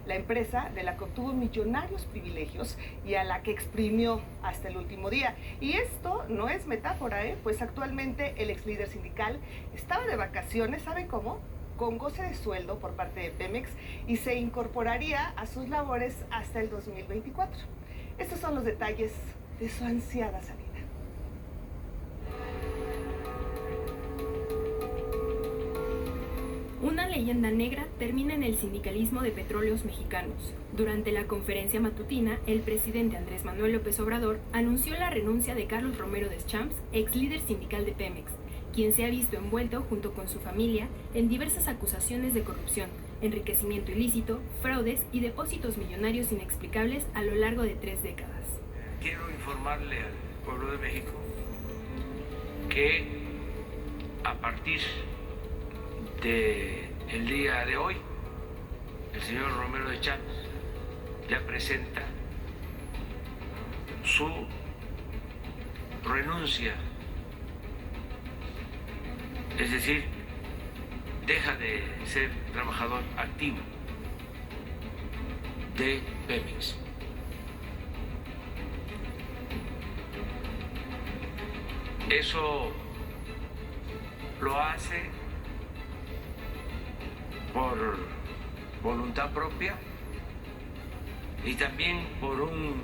La empresa de la que obtuvo millonarios privilegios y a la que exprimió hasta el último día. Y esto no es metáfora, pues actualmente el ex líder sindical estaba de vacaciones, ¿sabe cómo? Con goce de sueldo por parte de Pemex y se incorporaría a sus labores hasta el 2024. Estos son los detalles de su ansiada salida. Una leyenda negra termina en el sindicalismo de petróleos mexicanos. Durante la conferencia matutina, el presidente Andrés Manuel López Obrador anunció la renuncia de Carlos Romero Deschamps, ex líder sindical de Pemex, quien se ha visto envuelto junto con su familia en diversas acusaciones de corrupción, enriquecimiento ilícito, fraudes y depósitos millonarios inexplicables a lo largo de 3 décadas. Quiero informarle al pueblo de México que a partir del día de hoy, el señor Romero Deschamps ya presenta su renuncia, es decir, deja de ser trabajador activo de Pemex. Eso lo hace por voluntad propia y también por un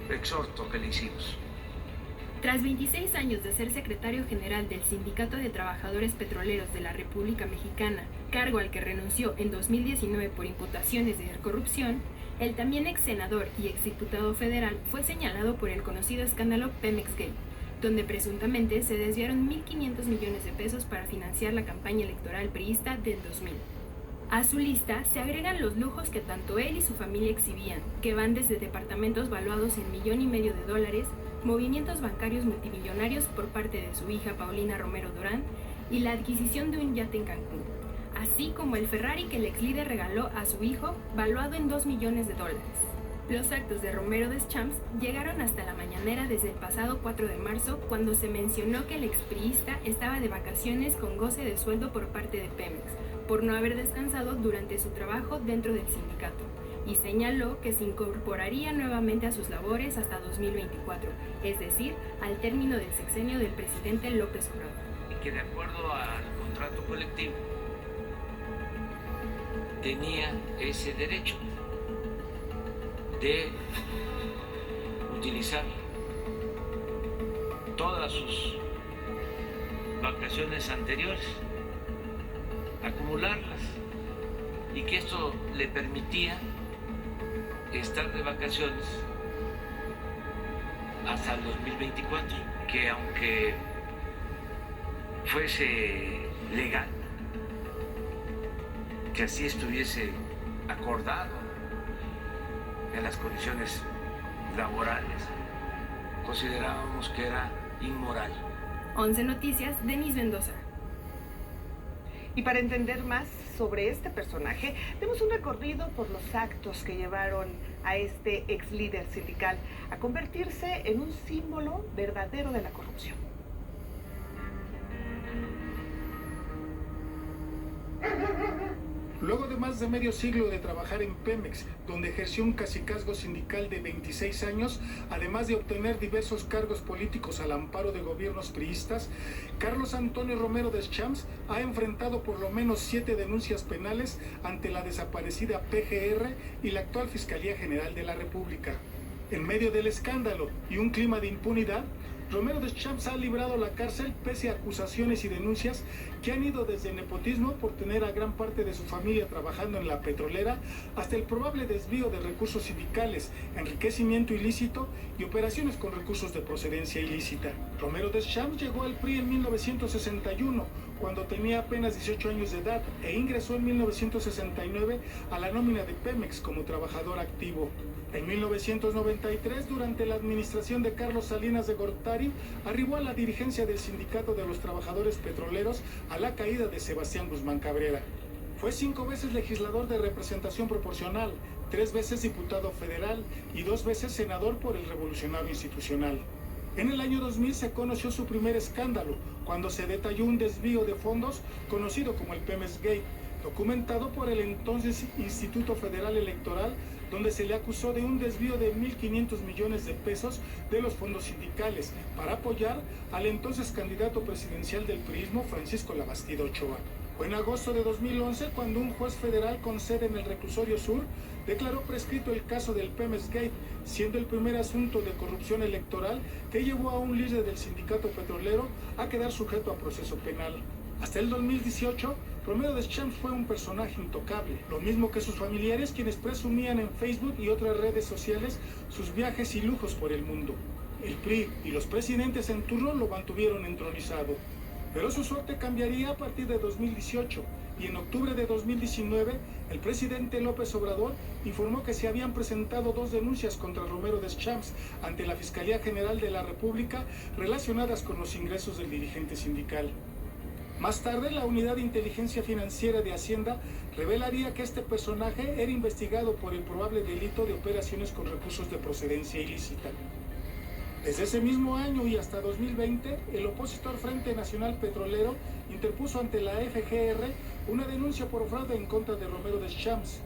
exhorto que le hicimos. Tras 26 años de ser secretario general del Sindicato de Trabajadores Petroleros de la República Mexicana, cargo al que renunció en 2019 por imputaciones de corrupción, el también ex senador y ex diputado federal fue señalado por el conocido escándalo Pemex Gate, donde presuntamente se desviaron 1.500 millones de pesos para financiar la campaña electoral priista del 2000. A su lista se agregan los lujos que tanto él y su familia exhibían, que van desde departamentos valuados en $1,5 millones, movimientos bancarios multimillonarios por parte de su hija Paulina Romero Durán y la adquisición de un yate en Cancún, así como el Ferrari que el ex líder regaló a su hijo, valuado en $2 millones. Los actos de Romero Deschamps llegaron hasta la mañanera desde el pasado 4 de marzo, cuando se mencionó que el expriista estaba de vacaciones con goce de sueldo por parte de Pemex, por no haber descansado durante su trabajo dentro del sindicato, y señaló que se incorporaría nuevamente a sus labores hasta 2024, es decir, al término del sexenio del presidente López Obrador. Y que de acuerdo al contrato colectivo tenía ese derecho de utilizar todas sus vacaciones anteriores, acumularlas, y que esto le permitía estar de vacaciones hasta el 2024, que aunque fuese legal, que así estuviese acordado en las condiciones laborales, considerábamos que era inmoral. 11 Noticias, Denise Mendoza. Y para entender más sobre este personaje, demos un recorrido por los actos que llevaron a este ex líder sindical a convertirse en un símbolo verdadero de la corrupción. Luego de más de medio siglo de trabajar en Pemex, donde ejerció un cacicazgo sindical de 26 años, además de obtener diversos cargos políticos al amparo de gobiernos priistas, Carlos Antonio Romero Deschamps ha enfrentado por lo menos 7 denuncias penales ante la desaparecida PGR y la actual Fiscalía General de la República. En medio del escándalo y un clima de impunidad, Romero Deschamps ha librado la cárcel pese a acusaciones y denuncias que han ido desde nepotismo por tener a gran parte de su familia trabajando en la petrolera hasta el probable desvío de recursos sindicales, enriquecimiento ilícito y operaciones con recursos de procedencia ilícita. Romero Deschamps llegó al PRI en 1961, cuando tenía apenas 18 años de edad, e ingresó en 1969 a la nómina de Pemex como trabajador activo. En 1993, durante la administración de Carlos Salinas de Gortari, arribó a la dirigencia del Sindicato de los Trabajadores Petroleros a la caída de Sebastián Guzmán Cabrera. Fue 5 veces legislador de representación proporcional, 3 veces diputado federal y 2 veces senador por el Revolucionario Institucional. En el año 2000 se conoció su primer escándalo, cuando se detalló un desvío de fondos conocido como el Pemex Gate, documentado por el entonces Instituto Federal Electoral, donde se le acusó de un desvío de 1.500 millones de pesos de los fondos sindicales para apoyar al entonces candidato presidencial del priismo, Francisco Labastida Ochoa. Fue en agosto de 2011 cuando un juez federal con sede en el Reclusorio Sur declaró prescrito el caso del Pemex Gate, siendo el primer asunto de corrupción electoral que llevó a un líder del sindicato petrolero a quedar sujeto a proceso penal. Hasta el 2018, Romero Deschamps fue un personaje intocable, lo mismo que sus familiares, quienes presumían en Facebook y otras redes sociales sus viajes y lujos por el mundo. El PRI y los presidentes en turno lo mantuvieron entronizado. Pero su suerte cambiaría a partir de 2018 y en octubre de 2019 el presidente López Obrador informó que se habían presentado 2 denuncias contra Romero Deschamps ante la Fiscalía General de la República relacionadas con los ingresos del dirigente sindical. Más tarde, la Unidad de Inteligencia Financiera de Hacienda revelaría que este personaje era investigado por el probable delito de operaciones con recursos de procedencia ilícita. Desde ese mismo año y hasta 2020, el opositor Frente Nacional Petrolero interpuso ante la FGR una denuncia por fraude en contra de Romero Deschamps.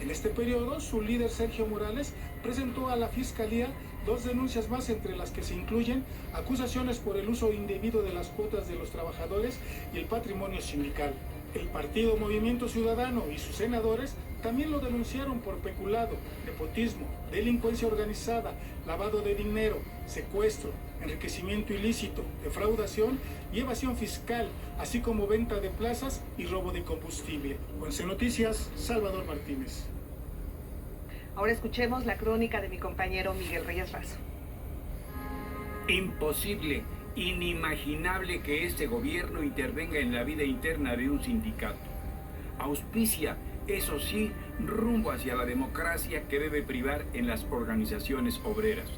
En este periodo, su líder Sergio Morales presentó a la Fiscalía 2 denuncias más, entre las que se incluyen acusaciones por el uso indebido de las cuotas de los trabajadores y el patrimonio sindical. El partido Movimiento Ciudadano y sus senadores también lo denunciaron por peculado, nepotismo, delincuencia organizada, lavado de dinero, secuestro, enriquecimiento ilícito, defraudación y evasión fiscal, así como venta de plazas y robo de combustible. Once Noticias, Salvador Martínez. Ahora escuchemos la crónica de mi compañero Miguel Reyes Razo. Imposible, inimaginable que este gobierno intervenga en la vida interna de un sindicato. Auspicia, eso sí, rumbo hacia la democracia que debe privar en las organizaciones obreras.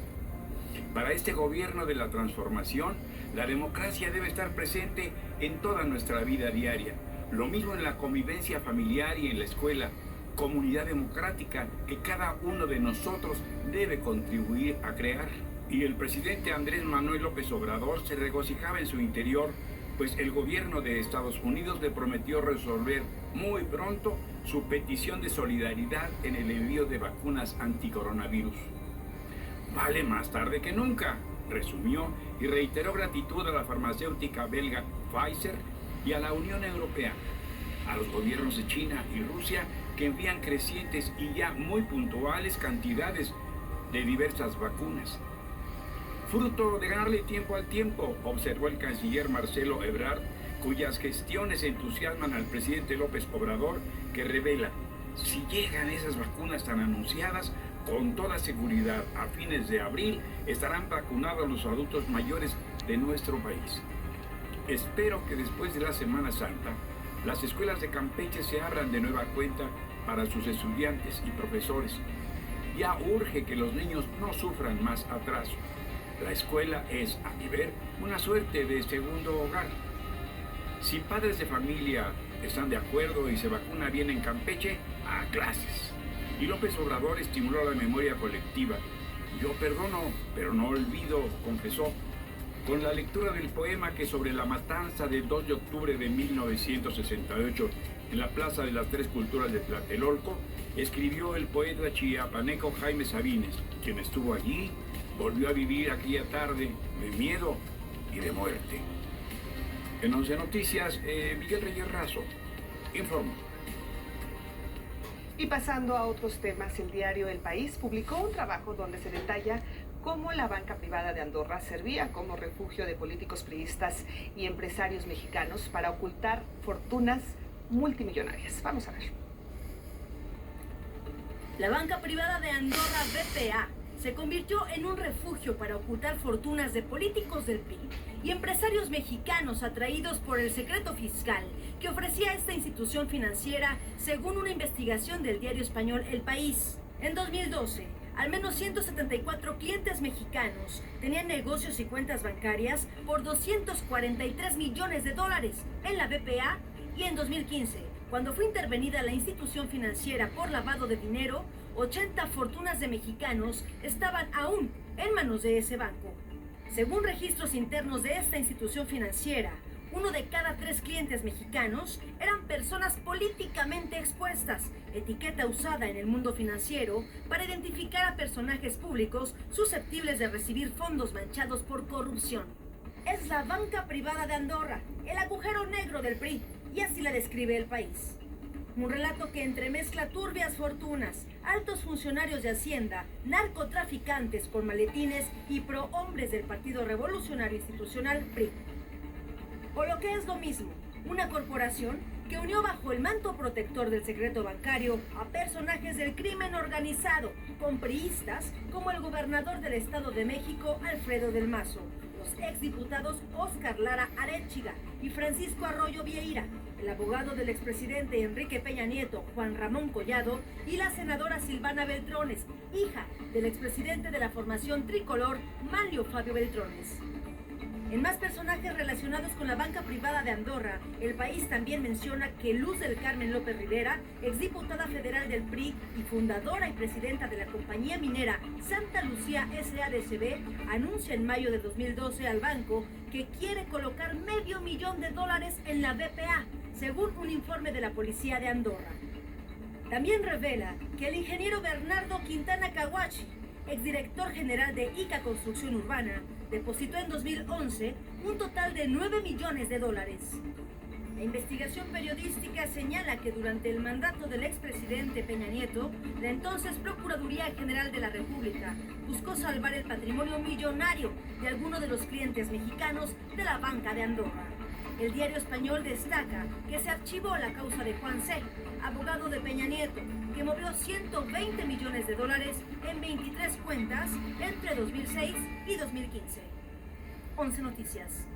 Para este gobierno de la transformación, la democracia debe estar presente en toda nuestra vida diaria. Lo mismo en la convivencia familiar y en la escuela. Comunidad democrática que cada uno de nosotros debe contribuir a crear. Y el presidente Andrés Manuel López Obrador se regocijaba en su interior, pues el gobierno de Estados Unidos le prometió resolver muy pronto su petición de solidaridad en el envío de vacunas anticoronavirus. Vale más tarde que nunca, resumió y reiteró gratitud a la farmacéutica belga Pfizer y a la Unión Europea, a los gobiernos de China y Rusia que envían crecientes y ya muy puntuales cantidades de diversas vacunas. Fruto de ganarle tiempo al tiempo, observó el canciller Marcelo Ebrard, cuyas gestiones entusiasman al presidente López Obrador, que revela, si llegan esas vacunas tan anunciadas, con toda seguridad a fines de abril estarán vacunados los adultos mayores de nuestro país. Espero que después de la Semana Santa, las escuelas de Campeche se abran de nueva cuenta para sus estudiantes y profesores. Ya urge que los niños no sufran más atraso. La escuela es, a mi ver, una suerte de segundo hogar. Si padres de familia están de acuerdo y se vacuna bien en Campeche, a clases. Y López Obrador estimuló la memoria colectiva. Yo perdono, pero no olvido, confesó, con la lectura del poema que sobre la matanza del 2 de octubre de 1968 en la Plaza de las Tres Culturas de Tlatelolco, escribió el poeta chiapaneco Jaime Sabines, quien estuvo allí, volvió a vivir aquella tarde de miedo y de muerte. En Once Noticias, Miguel Reyes Razo informó. Y pasando a otros temas, el diario El País publicó un trabajo donde se detalla cómo la banca privada de Andorra servía como refugio de políticos priistas y empresarios mexicanos para ocultar fortunas multimillonarias. Vamos a ver. La banca privada de Andorra, BPA, se convirtió en un refugio para ocultar fortunas de políticos del PRI y empresarios mexicanos atraídos por el secreto fiscal que ofrecía esta institución financiera, según una investigación del diario español El País. En 2012, al menos 174 clientes mexicanos tenían negocios y cuentas bancarias por $243 millones en la BPA, y en 2015, cuando fue intervenida la institución financiera por lavado de dinero, 80 fortunas de mexicanos estaban aún en manos de ese banco. Según registros internos de esta institución financiera, 1 de cada 3 clientes mexicanos eran personas políticamente expuestas, etiqueta usada en el mundo financiero para identificar a personajes públicos susceptibles de recibir fondos manchados por corrupción. Es la banca privada de Andorra, el agujero negro del PRI, y así la describe El País. Un relato que entremezcla turbias fortunas, altos funcionarios de Hacienda, narcotraficantes con maletines y prohombres del Partido Revolucionario Institucional PRI. O lo que es lo mismo, una corporación que unió bajo el manto protector del secreto bancario a personajes del crimen organizado, con priistas como el gobernador del Estado de México, Alfredo del Mazo, los exdiputados Óscar Lara Arechiga y Francisco Arroyo Vieira, el abogado del expresidente Enrique Peña Nieto, Juan Ramón Collado, y la senadora Silvana Beltrones, hija del expresidente de la formación tricolor, Manlio Fabio Beltrones. En más personajes relacionados con la banca privada de Andorra, El País también menciona que Luz del Carmen López Rivera, exdiputada federal del PRI y fundadora y presidenta de la compañía minera Santa Lucía SADCB, anuncia en mayo de 2012 al banco que quiere colocar $500,000 en la BPA, según un informe de la policía de Andorra. También revela que el ingeniero Bernardo Quintana Caguachi, exdirector general de ICA Construcción Urbana, depositó en 2011 un total de $9 millones. La investigación periodística señala que durante el mandato del expresidente Peña Nieto, la entonces Procuraduría General de la República buscó salvar el patrimonio millonario de algunos de los clientes mexicanos de la banca de Andorra. El diario español destaca que se archivó la causa de Juan C., abogado de Peña Nieto, que movió $120 millones en 23 cuentas entre 2006 y 2015. 11 Noticias.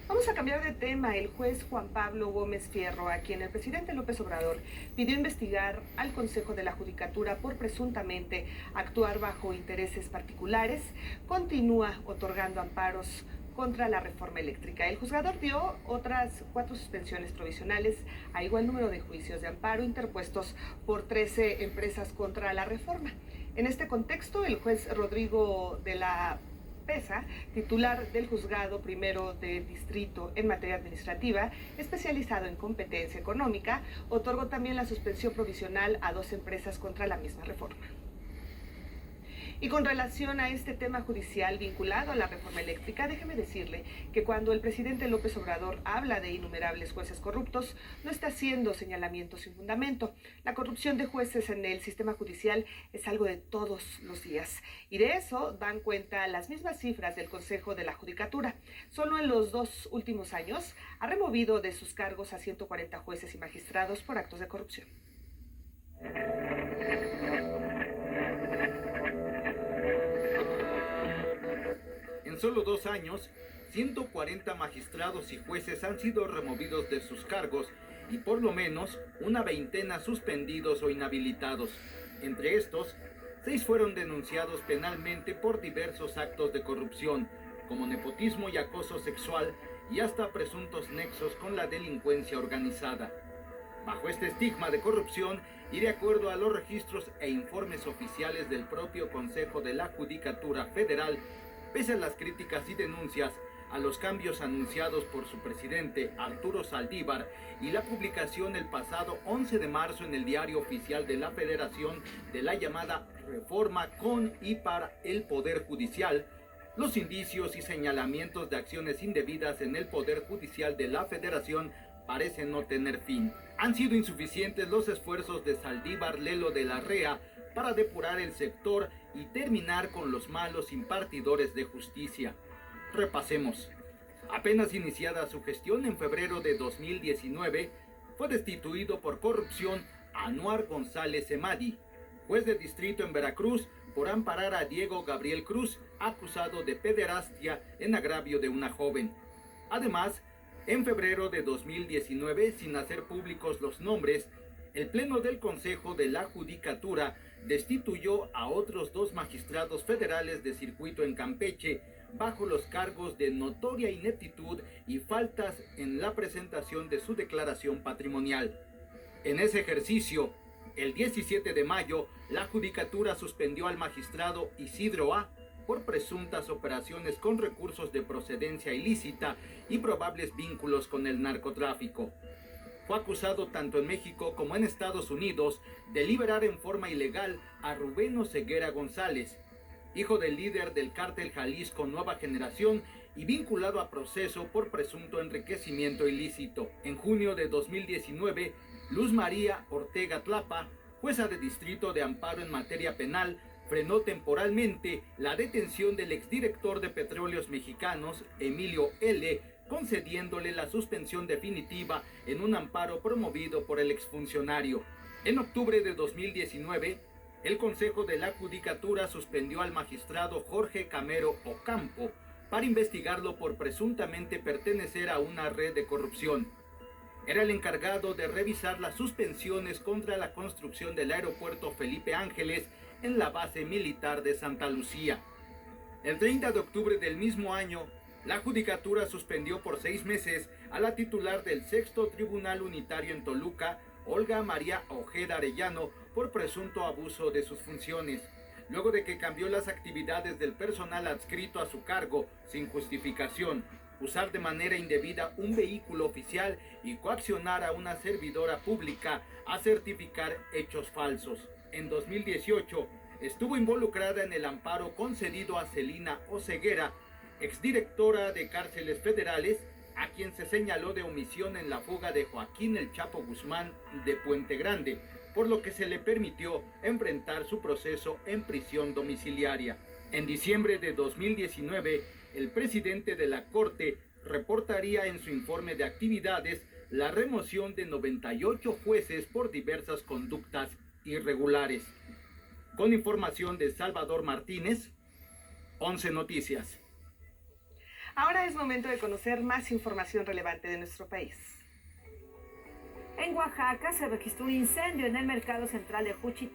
Vamos a cambiar de tema. El juez Juan Pablo Gómez Fierro, a quien el presidente López Obrador pidió investigar al Consejo de la Judicatura por presuntamente actuar bajo intereses particulares, continúa otorgando amparos contra la reforma eléctrica. El juzgador dio otras 4 suspensiones provisionales a igual número de juicios de amparo interpuestos por 13 empresas contra la reforma. En este contexto, el juez Rodrigo de la Pesa, titular del Juzgado Primero de Distrito en materia administrativa, especializado en competencia económica, otorgó también la suspensión provisional a 2 empresas contra la misma reforma. Y con relación a este tema judicial vinculado a la reforma eléctrica, déjeme decirle que cuando el presidente López Obrador habla de innumerables jueces corruptos, no está haciendo señalamientos sin fundamento. La corrupción de jueces en el sistema judicial es algo de todos los días. Y de eso dan cuenta las mismas cifras del Consejo de la Judicatura. Solo en los 2 últimos años ha removido de sus cargos a 140 jueces y magistrados por actos de corrupción. En solo 2 años, 140 magistrados y jueces han sido removidos de sus cargos y por lo menos una veintena suspendidos o inhabilitados. Entre estos, 6 fueron denunciados penalmente por diversos actos de corrupción, como nepotismo y acoso sexual y hasta presuntos nexos con la delincuencia organizada. Bajo este estigma de corrupción y de acuerdo a los registros e informes oficiales del propio Consejo de la Judicatura Federal, pese a las críticas y denuncias a los cambios anunciados por su presidente Arturo Saldívar y la publicación el pasado 11 de marzo en el Diario Oficial de la Federación de la llamada Reforma con y para el Poder Judicial, los indicios y señalamientos de acciones indebidas en el Poder Judicial de la Federación parecen no tener fin. Han sido insuficientes los esfuerzos de Saldívar Lelo de la Rea para depurar el sector y terminar con los malos impartidores de justicia. Repasemos. Apenas iniciada su gestión en febrero de 2019, fue destituido por corrupción Anuar González Emadi, juez de distrito en Veracruz, por amparar a Diego Gabriel Cruz, acusado de pederastia en agravio de una joven. Además, en febrero de 2019, sin hacer públicos los nombres, el Pleno del Consejo de la Judicatura destituyó a otros 2 magistrados federales de circuito en Campeche bajo los cargos de notoria ineptitud y faltas en la presentación de su declaración patrimonial. En ese ejercicio, el 17 de mayo, la Judicatura suspendió al magistrado Isidro A., por presuntas operaciones con recursos de procedencia ilícita y probables vínculos con el narcotráfico. Fue acusado tanto en México como en Estados Unidos de liberar en forma ilegal a Rubén Oseguera González, hijo del líder del cártel Jalisco Nueva Generación y vinculado a proceso por presunto enriquecimiento ilícito. En junio de 2019, Luz María Ortega Tlapa, jueza de distrito de amparo en materia penal, frenó temporalmente la detención del exdirector de Petróleos Mexicanos, Emilio L., concediéndole la suspensión definitiva en un amparo promovido por el exfuncionario. En octubre de 2019, el Consejo de la Judicatura suspendió al magistrado Jorge Camero Ocampo para investigarlo por presuntamente pertenecer a una red de corrupción. Era el encargado de revisar las suspensiones contra la construcción del aeropuerto Felipe Ángeles en la base militar de Santa Lucía. El 30 de octubre del mismo año, la Judicatura suspendió por 6 meses a la titular del Sexto Tribunal Unitario en Toluca, Olga María Ojeda Arellano, por presunto abuso de sus funciones, luego de que cambió las actividades del personal adscrito a su cargo sin justificación, usar de manera indebida un vehículo oficial y coaccionar a una servidora pública a certificar hechos falsos. En 2018, estuvo involucrada en el amparo concedido a Celina Oseguera, exdirectora de Cárceles Federales, a quien se señaló de omisión en la fuga de Joaquín El Chapo Guzmán de Puente Grande, por lo que se le permitió enfrentar su proceso en prisión domiciliaria. En diciembre de 2019, el presidente de la Corte reportaría en su informe de actividades la remoción de 98 jueces por diversas conductas irregulares. Con información de Salvador Martínez, 11 Noticias. Ahora es momento de conocer más información relevante de nuestro país. En Oaxaca se registró un incendio en el mercado central de Juchitán.